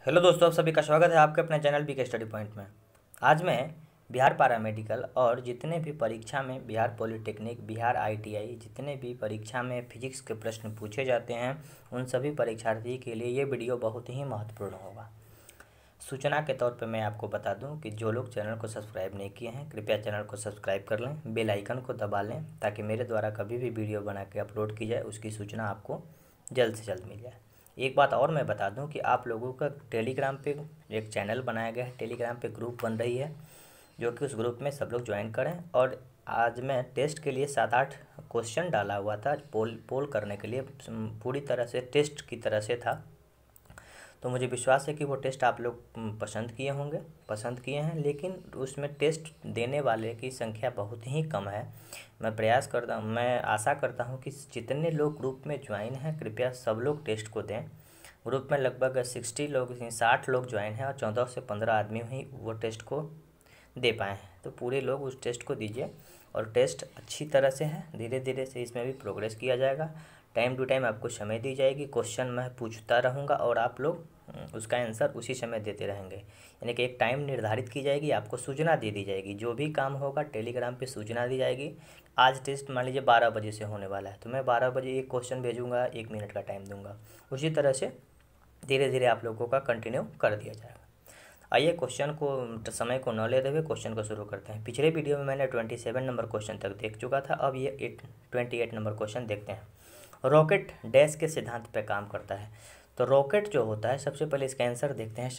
Hello दोस्तों, आप सभी का स्वागत है आपके अपने चैनल बीके स्टडी पॉइंट में। आज मैं बिहार पैरामेडिकल और जितने भी परीक्षा में बिहार पॉलिटेक्निक, बिहार आईटीआई, जितने भी परीक्षा में फिजिक्स के प्रश्न पूछे जाते हैं उन सभी परीक्षार्थी के लिए ये वीडियो बहुत ही महत्वपूर्ण होगा। सूचना के तौर पे मैं आपको बता दूं कि जो लोग चैनल को सब्सक्राइब नहीं किए हैं कृपया चैनल को सब्सक्राइब कर लें, बेल आइकन को दबा लें ताकि मेरे द्वारा कभी भी वीडियो बना के अपलोड की जाए उसकी सूचना आपको जल्द से जल्द मिल जाए। एक बात और मैं बता दूं कि आप लोगों का टेलीग्राम पे एक चैनल बनाया गया है, टेलीग्राम पे ग्रुप बन रही है, जो कि उस ग्रुप में सब लोग ज्वाइन करें। और आज मैं टेस्ट के लिए 7-8 क्वेश्चन डाला हुआ था पोल करने के लिए, पूरी तरह से टेस्ट की तरह से था। तो मुझे विश्वास है कि वो टेस्ट आप लोग पसंद किए हैं, लेकिन उसमें टेस्ट देने वाले की संख्या बहुत ही कम है। मैं आशा करता हूं कि जितने लोग ग्रुप में ज्वाइन हैं कृपया सब लोग टेस्ट को दें। ग्रुप में लगभग 60 लोग ज्वाइन हैं और 14 से 15 आदमी ही वो टेस्ट को दे पाए हैं। तो पूरे लोग उस टेस्ट को दीजिए और टेस्ट अच्छी तरह से है, धीरे धीरे से इसमें भी प्रोग्रेस किया जाएगा। टाइम टू टाइम आपको समय दी जाएगी, क्वेश्चन मैं पूछता रहूँगा और आप लोग उसका आंसर उसी समय देते रहेंगे। यानी कि एक टाइम निर्धारित की जाएगी, आपको सूचना दे दी जाएगी, जो भी काम होगा टेलीग्राम पे सूचना दी जाएगी। आज टेस्ट मान लीजिए 12 बजे से होने वाला है, तो मैं 12 बजे एक क्वेश्चन भेजूँगा, 1 मिनट का टाइम दूँगा। उसी तरह से धीरे धीरे आप लोगों का कंटिन्यू कर दिया जाएगा। आइए क्वेश्चन को समय को न लेते हुए क्वेश्चन को शुरू करते हैं। पिछले वीडियो में मैंने 27 नंबर क्वेश्चन तक देख चुका था, अब ये 28 नंबर क्वेश्चन देखते हैं। रॉकेट डैश के सिद्धांत पे काम करता है। तो रॉकेट जो होता है, सबसे पहले इसका आंसर देखते हैं।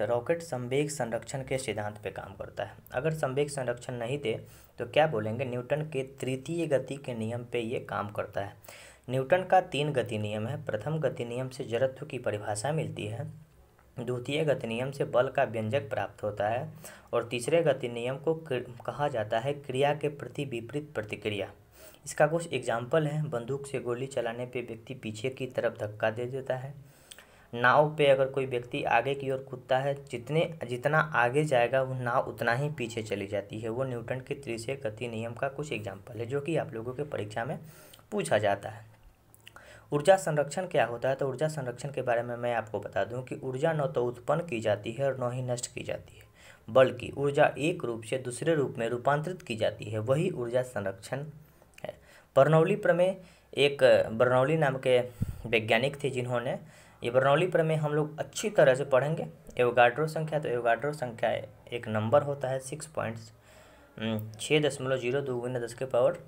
रॉकेट संवेग संरक्षण के सिद्धांत पे काम करता है। अगर संवेग संरक्षण नहीं दे तो क्या बोलेंगे, न्यूटन के तृतीय गति के नियम पे ये काम करता है। न्यूटन का 3 गति नियम है। प्रथम गति नियम से जड़त्व की परिभाषा मिलती है, द्वितीय गति नियम से बल का व्यंजक प्राप्त होता है और तीसरे गति नियम को कहा जाता है क्रिया के प्रति विपरीत प्रतिक्रिया। इसका कुछ एग्जाम्पल है, बंदूक से गोली चलाने पे व्यक्ति पीछे की तरफ धक्का दे देता है। नाव पे अगर कोई व्यक्ति आगे की ओर कूदता है, जितना आगे जाएगा वो नाव उतना ही पीछे चली जाती है। वो न्यूटन के तृतीय गति नियम का कुछ एग्जाम्पल है जो कि आप लोगों के परीक्षा में पूछा जाता है। ऊर्जा संरक्षण क्या होता है? तो ऊर्जा संरक्षण के बारे में मैं आपको बता दूं कि ऊर्जा न तो उत्पन्न की जाती है और न ही नष्ट की जाती है, बल्कि ऊर्जा एक रूप से दूसरे रूप में रूपांतरित की जाती है, वही ऊर्जा संरक्षण है। बर्नौली प्रमेय, एक बर्नौली नाम के वैज्ञानिक थे जिन्होंने ये बर्नौली प्रमेय हम लोग अच्छी तरह से पढ़ेंगे। एवोगाड्रो संख्या, तो एवोगाड्रो संख्या एक नंबर होता है 6.022 × 10 के पावर।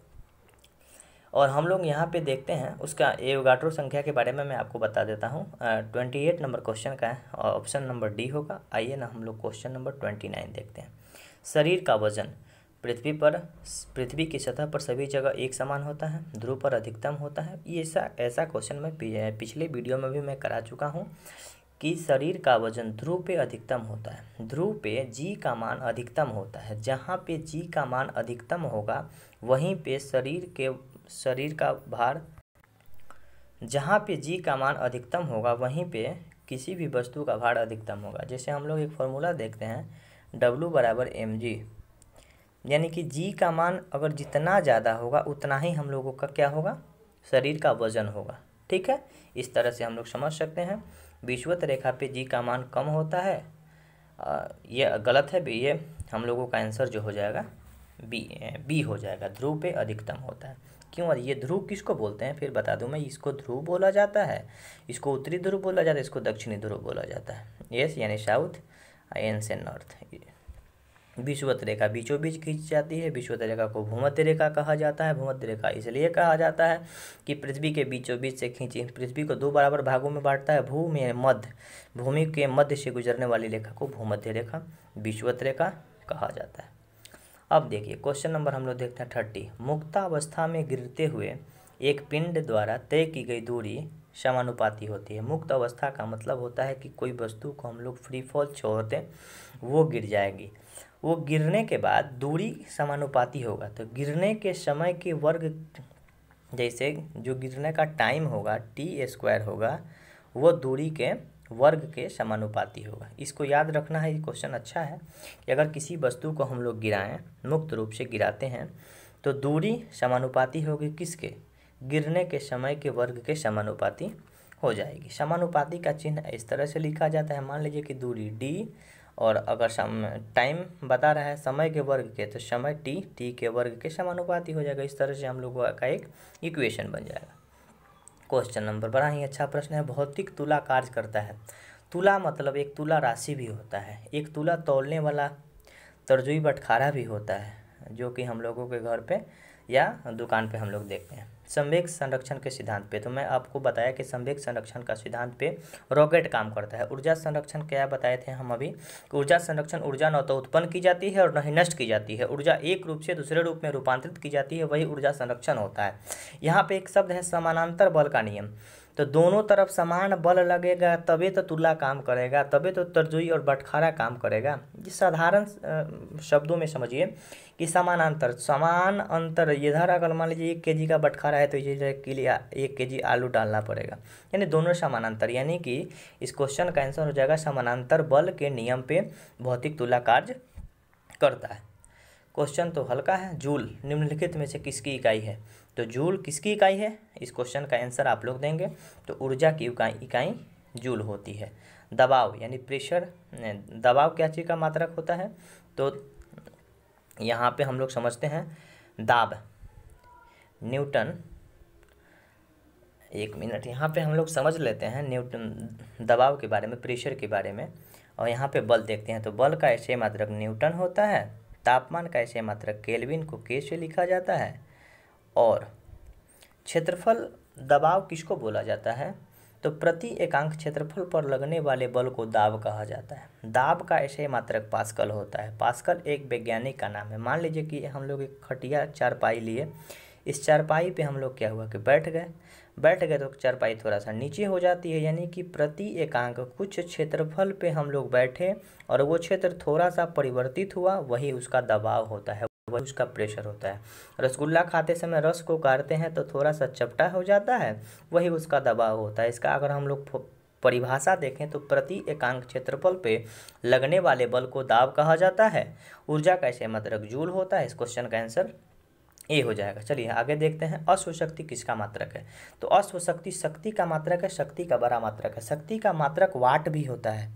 और हम लोग यहाँ पे देखते हैं उसका एवोगाड्रो संख्या के बारे में मैं आपको बता देता हूँ। 28 नंबर क्वेश्चन का है और ऑप्शन नंबर डी होगा। आइए ना हम लोग क्वेश्चन नंबर 29 देखते हैं। शरीर का वजन पृथ्वी की सतह पर सभी जगह एक समान होता है, ध्रुव पर अधिकतम होता है। ये ऐसा क्वेश्चन मैं पिछले वीडियो में भी मैं करा चुका हूँ कि शरीर का वजन ध्रुव पे अधिकतम होता है। ध्रुव पे जी का मान अधिकतम होता है। जहाँ पे जी का मान अधिकतम होगा वहीं पे शरीर का भार, जहाँ पे जी का मान अधिकतम होगा वहीं पे किसी भी वस्तु का भार अधिकतम होगा। जैसे हम लोग एक फॉर्मूला देखते हैं, W = mg, यानी कि जी का मान अगर जितना ज़्यादा होगा उतना ही हम लोगों का क्या होगा, शरीर का वजन होगा। ठीक है, इस तरह से हम लोग समझ सकते हैं। विषुवत रेखा पे जी का मान कम होता है, ये गलत है, ये हम लोगों का आंसर जो हो जाएगा बी हो जाएगा। ध्रुव पे अधिकतम होता है। क्यों? और ये ध्रुव किसको बोलते हैं फिर बता दूं मैं। इसको ध्रुव बोला जाता है, इसको उत्तरी ध्रुव बोला जाता है, इसको दक्षिणी ध्रुव बोला जाता है। यस, यानी साउथ, एन से नॉर्थ। विषुवत रेखा बीचों बीच खींच जाती है। विषुवत रेखा को भूमध्य रेखा कहा जाता है। भूमध्य रेखा इसलिए कहा जाता है कि पृथ्वी के बीचों बीच से खींची, पृथ्वी को 2 बराबर भागों में बांटता है। भूमि के मध्य से गुजरने वाली रेखा को भूमध्य रेखा, विषुवत रेखा कहा जाता है। अब देखिए क्वेश्चन नंबर हम लोग देखते हैं 30। मुक्तावस्था में गिरते हुए एक पिंड द्वारा तय की गई दूरी समानुपाती होती है। मुक्त अवस्था का मतलब होता है कि कोई वस्तु को हम लोग फ्री फॉल छोड़ते वो गिर जाएगी, वो गिरने के बाद दूरी समानुपाती होगा। तो गिरने के समय के वर्ग, जैसे जो गिरने का टाइम होगा t² होगा, वो दूरी के वर्ग के समानुपाती होगा। इसको याद रखना है, ये क्वेश्चन अच्छा है कि अगर किसी वस्तु को हम लोग गिराएं, मुक्त रूप से गिराते हैं, तो दूरी समानुपाती होगी किसके, गिरने के समय के वर्ग के समानुपाती हो जाएगी। समानुपाती का चिन्ह इस तरह से लिखा जाता है, मान लीजिए कि दूरी d और अगर टाइम बता रहा है समय के वर्ग के, तो समय t के वर्ग के समानुपाती हो जाएगा। इस तरह से हम लोगों का एक इक्वेशन बन जाएगा। क्वेश्चन नंबर, बड़ा ही अच्छा प्रश्न है। भौतिक तुला कार्य करता है। तुला मतलब एक तुला राशि भी होता है, एक तुला तौलने वाला तरजुई बटखारा भी होता है, जो कि हम लोगों के घर पे या दुकान पे हम लोग देखते हैं। संवेग संरक्षण के सिद्धांत पे, तो मैं आपको बताया कि संवेग संरक्षण का सिद्धांत पे रॉकेट काम करता है। ऊर्जा संरक्षण क्या बताए थे हम अभी, ऊर्जा संरक्षण, ऊर्जा न तो उत्पन्न की जाती है और न ही नष्ट की जाती है, ऊर्जा एक रूप से दूसरे रूप में रूपांतरित की जाती है, वही ऊर्जा संरक्षण होता है। यहाँ पे एक शब्द है समानांतर बल का नियम, तो दोनों तरफ समान बल लगेगा तभी तो तुला काम करेगा, तभी तो तरजुई और बटखारा काम करेगा। ये साधारण शब्दों में समझिए कि समानांतर, समान अंतर, इधर अगर मान लीजिए 1 kg का बटखारा है तो इधर के लिए 1 kg आलू डालना पड़ेगा, यानी दोनों समानांतर, यानी कि इस क्वेश्चन का आंसर हो जाएगा समानांतर बल के नियम पे भौतिक तुला कार्य करता है। क्वेश्चन तो हल्का है। जूल निम्नलिखित में से किसकी इकाई है, तो जूल किसकी इकाई है, इस क्वेश्चन का आंसर आप लोग देंगे तो ऊर्जा की इकाई जूल होती है। दबाव यानी प्रेशर, दबाव क्या चीज़ का मात्रक होता है, तो यहाँ पे हम लोग समझते हैं दाब, न्यूटन, 1 मिनट यहाँ पे हम लोग समझ लेते हैं न्यूटन, दबाव के बारे में, प्रेशर के बारे में, और यहाँ पे बल देखते हैं। तो बल का ऐसे मात्रक न्यूटन होता है, तापमान का ऐसे मात्रक केल्विन को के से लिखा जाता है, और क्षेत्रफल दबाव किसको बोला जाता है, तो प्रति एकांक क्षेत्रफल पर लगने वाले बल को दाब कहा जाता है। दाब का ऐसे मात्रक पास्कल होता है। पास्कल एक वैज्ञानिक का नाम है। मान लीजिए कि हम लोग एक खटिया चारपाई लिए, इस चारपाई पे हम लोग क्या हुआ कि बैठ गए तो चारपाई थोड़ा सा नीचे हो जाती है, यानी कि प्रति एकांक कुछ क्षेत्रफल पे हम लोग बैठे और वो क्षेत्र थोड़ा सा परिवर्तित हुआ, वही उसका दबाव होता है, वही उसका प्रेशर होता है। रसगुल्ला खाते समय रस को काटते हैं तो थोड़ा सा चपटा हो जाता है, वही उसका दबाव होता है। इसका अगर हम लोग परिभाषा देखें तो प्रति एकांक क्षेत्रफल पे लगने वाले बल को दाब कहा जाता है। ऊर्जा का ऐसे मात्रक जूल होता है। इस क्वेश्चन का आंसर ए हो जाएगा। चलिए आगे देखते हैं, अश्वशक्ति किसका मात्रक है, तो अश्वशक्ति शक्ति का मात्रक है, शक्ति का बड़ा मात्रक है। शक्ति का मात्रक वाट भी होता है,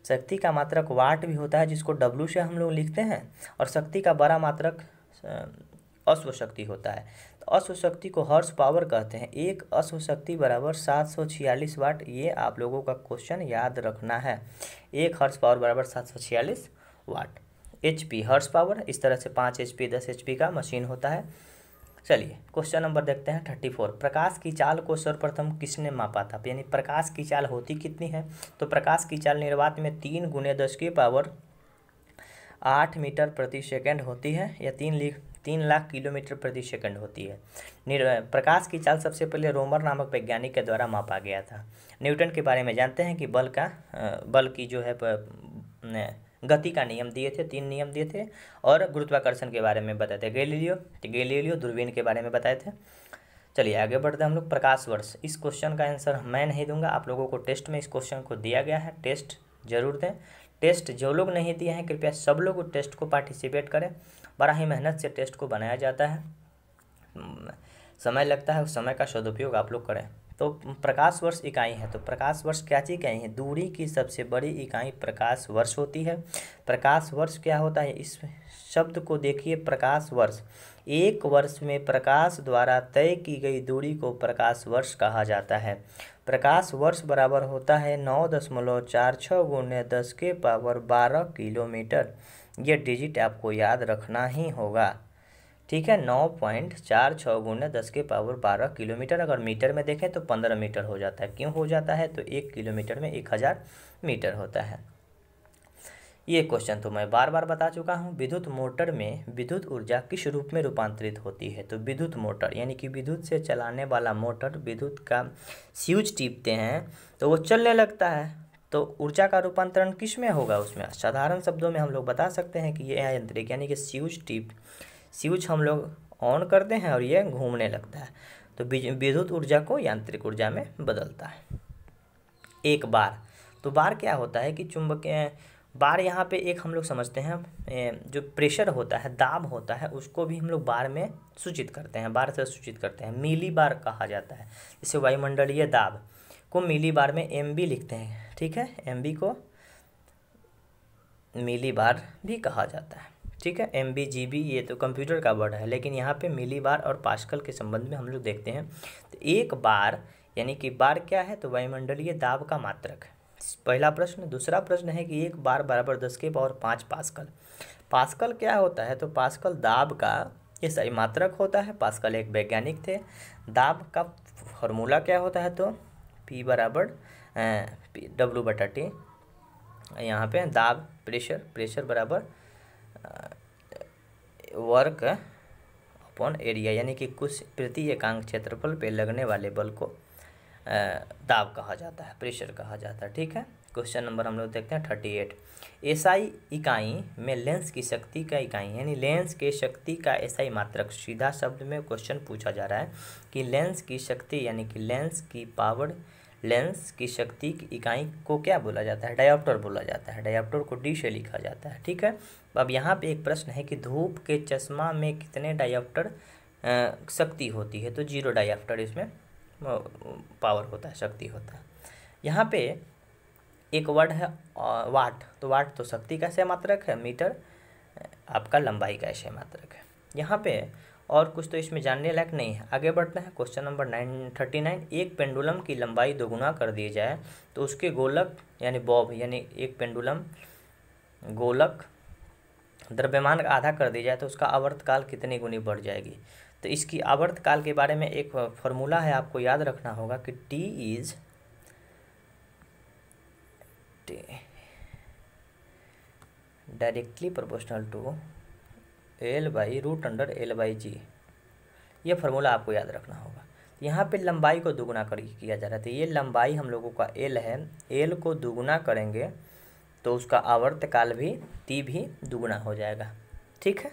शक्ति का मात्रक वाट भी होता है, जिसको W से हम लोग लिखते हैं, और शक्ति का बड़ा मात्रक अश्वशक्ति होता है। तो अश्वशक्ति को हॉर्स पावर कहते हैं। एक अश्वशक्ति बराबर 746 वाट, ये आप लोगों का क्वेश्चन याद रखना है। एक हॉर्स पावर बराबर 746 वाट। HP हॉर्स पावर, इस तरह से 5 HP 10 HP का मशीन होता है। चलिए क्वेश्चन नंबर देखते हैं 34। प्रकाश की चाल को सर्वप्रथम किसने मापा था, यानी प्रकाश की चाल होती कितनी है, तो प्रकाश की चाल निर्वात में 3 × 10⁸ मीटर प्रति सेकंड होती है, या 3 लाख किलोमीटर प्रति सेकंड होती है। प्रकाश की चाल सबसे पहले रोमर नामक वैज्ञानिक के द्वारा मापा गया था। न्यूटन के बारे में जानते हैं कि बल की जो है गति का नियम दिए थे, 3 नियम दिए थे, और गुरुत्वाकर्षण के बारे में बताए थे गैलीलियो दूरबीन के बारे में बताए थे। चलिए आगे बढ़ते हैं हम लोग। प्रकाश वर्ष, इस क्वेश्चन का आंसर मैं नहीं दूंगा, आप लोगों को टेस्ट में इस क्वेश्चन को दिया गया है, टेस्ट जरूर दें। टेस्ट जो लोग नहीं दिए हैं कृपया सब लोग टेस्ट को पार्टिसिपेट करें, बड़ा ही मेहनत से टेस्ट को बनाया जाता है, समय लगता है, उस समय का सदुपयोग आप लोग करें। तो प्रकाश वर्ष इकाई है, तो प्रकाश वर्ष क्या चीज़ इकाई है, दूरी की सबसे बड़ी इकाई प्रकाश वर्ष होती है। प्रकाश वर्ष क्या होता है, इस शब्द को देखिए, प्रकाश वर्ष, एक वर्ष में प्रकाश द्वारा तय की गई दूरी को प्रकाश वर्ष कहा जाता है। प्रकाश वर्ष बराबर होता है 9.46 × 10⁻12 किलोमीटर। ये डिजिट आपको याद रखना ही होगा, ठीक है। 9.46 × 10⁻12 किलोमीटर। अगर मीटर में देखें तो 15 मीटर हो जाता है। क्यों हो जाता है, तो 1 किलोमीटर में 1000 मीटर होता है। ये क्वेश्चन तो मैं बार बार बता चुका हूँ। विद्युत मोटर में विद्युत ऊर्जा किस रूप में रूपांतरित होती है, तो विद्युत मोटर यानी कि विद्युत से चलाने वाला मोटर विद्युत का स्विच टीपते हैं तो वो चलने लगता है, तो ऊर्जा का रूपांतरण किस में होगा, उसमें साधारण शब्दों में हम लोग बता सकते हैं कि ये यांत्रिक, यानी कि स्विच हम लोग ऑन करते हैं और ये घूमने लगता है, तो विद्युत ऊर्जा को यांत्रिक ऊर्जा में बदलता है। एक बार, तो बार क्या होता है कि चुंबकीय बार, यहाँ पे एक हम लोग समझते हैं जो प्रेशर होता है, दाब होता है, उसको भी हम लोग बार में सूचित करते हैं, बार से सूचित करते हैं। मिली बार कहा जाता है, जैसे वायुमंडलीय दाब, को मिली बार में MB लिखते हैं, ठीक है। MB को मिली बार भी कहा जाता है, ठीक है। MB GB ये तो कंप्यूटर का वर्ड है, लेकिन यहाँ पे मिली बार और पास्कल के संबंध में हम लोग देखते हैं। तो एक बार यानी कि बार क्या है, तो वायुमंडलीय दाब का मात्रक है, पहला प्रश्न। दूसरा प्रश्न है कि एक बार बराबर 10⁵ पास्कल। पास्कल क्या होता है, तो पास्कल दाब का ये सही मात्रक होता है। पास्कल एक वैज्ञानिक थे। दाब का फॉर्मूला क्या होता है, तो P बराबर W/T। यहाँ पे दाब प्रेशर बराबर वर्क अपॉन एरिया, यानी कि कुछ प्रति एकांक क्षेत्रफल पे लगने वाले बल को दाब कहा जाता है, प्रेशर कहा जाता है, ठीक है। क्वेश्चन नंबर हम लोग देखते हैं 38। एसआई इकाई में लेंस की शक्ति का इकाई, यानी लेंस के शक्ति का एसआई मात्रक। सीधा शब्द में क्वेश्चन पूछा जा रहा है कि लेंस की शक्ति यानी कि लेंस की पावर, लेंस की शक्ति की इकाई को क्या बोला जाता है, डायोप्टर बोला जाता है। डायोप्टर को D से लिखा जाता है, ठीक है। अब यहाँ पे एक प्रश्न है कि धूप के चश्मा में कितने डायोप्टर शक्ति होती है, तो 0 डायोप्टर इसमें पावर होता है, शक्ति होता है। यहाँ पे एक वर्ड है वाट, तो वाट तो शक्ति का ऐसे मात्रक है, मीटर आपका लंबाई का ऐसे मात्रक है। यहाँ पे और कुछ तो इसमें जानने लायक नहीं है। आगे बढ़ते हैं क्वेश्चन नंबर 39। एक पेंडुलम की लंबाई दोगुना कर दी जाए तो उसके गोलक यानी बॉब, यानी एक पेंडुलम गोलक द्रव्यमान का आधा कर दी जाए तो उसका आवर्तकाल कितनी गुनी बढ़ जाएगी। तो इसकी आवर्तकाल के बारे में एक फॉर्मूला है, आपको याद रखना होगा कि T is directly proportional to L/√L/G। ये फार्मूला आपको याद रखना होगा। यहाँ पे लंबाई को दुगुना किया जा रहा है, तो ये लंबाई हम लोगों का L है, L को दुगुना करेंगे तो उसका आवर्तकाल भी T भी दुगुना हो जाएगा, ठीक है।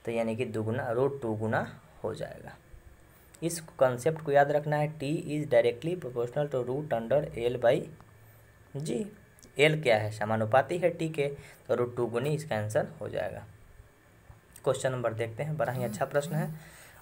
तो यानी कि दुगुना √2 गुना हो जाएगा। इस कॉन्सेप्ट को याद रखना है, T is directly proportional to √L/G। L क्या है, समानुपाती है T के, तो √2 गुनी इसका आंसर हो जाएगा। क्वेश्चन नंबर देखते हैं, बड़ा ही अच्छा प्रश्न है।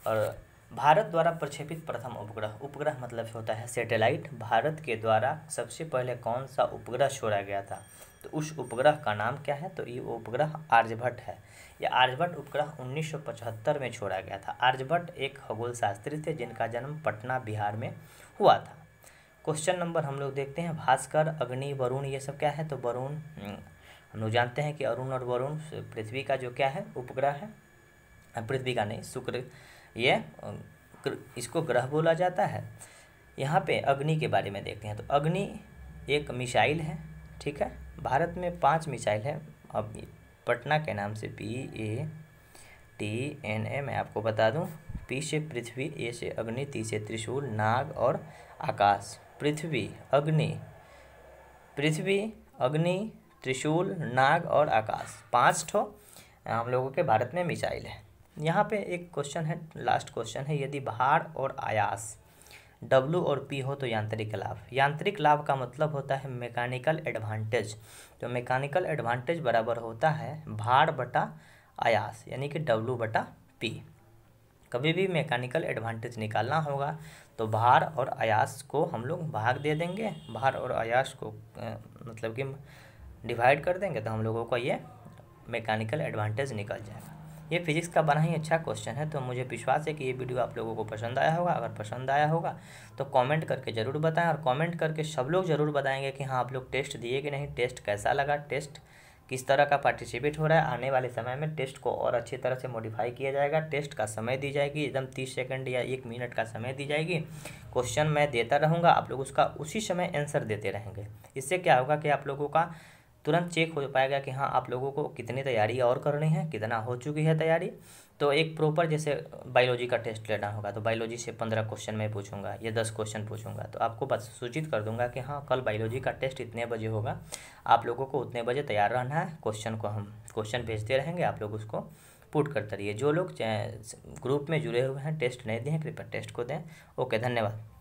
और भारत द्वारा प्रक्षेपित प्रथम उपग्रह, उपग्रह मतलब होता है सैटेलाइट। भारत के द्वारा सबसे पहले कौन सा उपग्रह छोड़ा गया था, तो उस उपग्रह का नाम क्या है, तो ये उपग्रह आर्यभट्ट है। यह आर्यभट्ट उपग्रह 1975 में छोड़ा गया था। आर्यभट्ट एक खगोल शास्त्री थे जिनका जन्म पटना बिहार में हुआ था। क्वेश्चन नंबर हम लोग देखते हैं, भास्कर, अग्नि, वरुण ये सब क्या है, तो वरुण हम लोग जानते हैं कि अरुण और वरुण पृथ्वी का जो क्या है उपग्रह है, पृथ्वी का नहीं शुक्र, ये इसको ग्रह बोला जाता है। यहाँ पे अग्नि के बारे में देखते हैं, तो अग्नि एक मिसाइल है, ठीक है। भारत में 5 मिसाइल है। अब पटना के नाम से PATNA मैं आपको बता दूं। P से पृथ्वी, A से अग्नि, T से त्रिशूल, नाग और आकाश। पृथ्वी, अग्नि, त्रिशूल, नाग और आकाश, 5 ठो हम लोगों के भारत में मिसाइल है। यहाँ पे एक क्वेश्चन है, लास्ट क्वेश्चन है, यदि भार और आयास W और P हो तो यांत्रिक लाभ। यांत्रिक लाभ का मतलब होता है मैकेनिकल एडवांटेज। तो मैकेनिकल एडवांटेज बराबर होता है भार बटा आयास, यानी कि W/P। कभी भी मैकेनिकल एडवांटेज निकालना होगा तो भार और आयास को हम लोग भाग दे देंगे, भार और आयास को मतलब कि डिवाइड कर देंगे, तो हम लोगों का ये मैकेनिकल एडवांटेज निकल जाएगा। ये फिजिक्स का बड़ा ही अच्छा क्वेश्चन है। तो मुझे विश्वास है कि ये वीडियो आप लोगों को पसंद आया होगा। अगर पसंद आया होगा तो कमेंट करके ज़रूर बताएं, और कमेंट करके सब लोग ज़रूर बताएंगे कि हाँ आप लोग टेस्ट दिए कि नहीं, टेस्ट कैसा लगा, टेस्ट किस तरह का पार्टिसिपेट हो रहा है। आने वाले समय में टेस्ट को और अच्छी तरह से मॉडिफाई किया जाएगा। टेस्ट का समय दी जाएगी, एकदम 30 सेकंड या 1 मिनट का समय दी जाएगी। क्वेश्चन मैं देता रहूँगा, आप लोग उसका उसी समय आंसर देते रहेंगे। इससे क्या होगा कि आप लोगों का तुरंत चेक हो पाएगा कि हाँ आप लोगों को कितनी तैयारी और करनी है, कितना हो चुकी है तैयारी। तो एक प्रॉपर जैसे बायोलॉजी का टेस्ट लेना होगा तो बायोलॉजी से 15 क्वेश्चन मैं पूछूंगा या 10 क्वेश्चन पूछूंगा, तो आपको बस सूचित कर दूंगा कि हाँ कल बायोलॉजी का टेस्ट इतने बजे होगा, आप लोगों को उतने बजे तैयार रहना है। क्वेश्चन भेजते रहेंगे, आप लोग उसको पुट करते रहिए। जो लोग ग्रुप में जुड़े हुए हैं टेस्ट नहीं दिए हैं कृपया टेस्ट को दें। ओके, धन्यवाद।